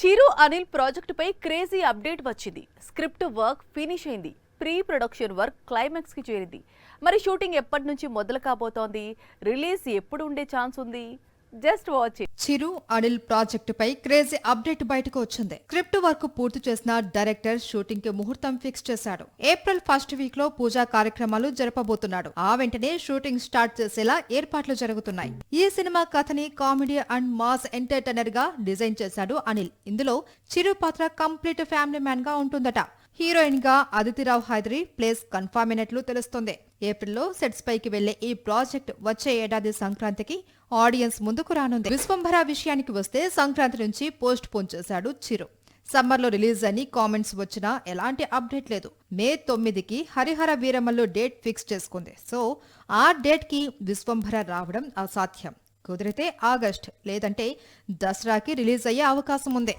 చిరు అనిల్ ప్రాజెక్టుపై crazy update వచ్చింది. Script work finish అయింది. ప్రీ ప్రొడక్షన్ వర్క్ క్లైమాక్స్ కి చేరింది. మరి షూటింగ్ ఎప్పటి నుంచి మొదలు కాబోతోంది? రిలీజ్ ఎప్పుడు ఉండే ఛాన్స్ ఉంది? Just watch it. Chiru Anil ప్రాజెక్టుపై క్రేజీ అప్డేట్ బయటకు వచ్చింది. స్క్రిప్ట్ వర్క్ పూర్తి చేసిన డైరెక్టర్ షూటింగ్ కి ముహూర్తం ఫిక్స్ చేశాడు. ఏప్రిల్ ఫస్ట్ వీక్ లో పూజా కార్యక్రమాలు జరపబోతున్నాడు. ఆ వెంటనే షూటింగ్ స్టార్ట్ చేసేలా ఏర్పాట్లు జరుగుతున్నాయి. ఈ సినిమా కథని కామెడీ అండ్ మాస్ ఎంటర్టైనర్ గా డిజైన్ చేశాడు అనిల్. ఇందులో చిరు పాత్ర కంప్లీట్ ఫ్యామిలీ మ్యాన్ గా ఉంటుందట. హీరోయిన్ గా అదితిరావు హైదరి ప్లేస్ కన్ఫర్మ్ అయినట్లు తెలుస్తోంది. ఏప్రిల్లో సెట్స్ పైకి వెళ్లే ఈ ప్రాజెక్ట్ వచ్చే ఏడాది సంక్రాంతికి ఆడియన్స్ ముందుకు రానుంది. విశ్వంభర విషయానికి వస్తే సంక్రాంతి నుంచి పోస్ట్ పోన్ చేశాడు చిరు. సమ్మర్ లో రిలీజ్ అని కామెంట్స్ వచ్చినా ఎలాంటి అప్డేట్ లేదు. మే 9కి హరిహర వీరమల్లు డేట్ ఫిక్స్ చేసుకుంది. సో ఆ డేట్ కి విశ్వంభర రావడం అసాధ్యం. కుదిరితే ఆగస్ట్ లేదంటే దసరాకి రిలీజ్ అయ్యే అవకాశం ఉంది.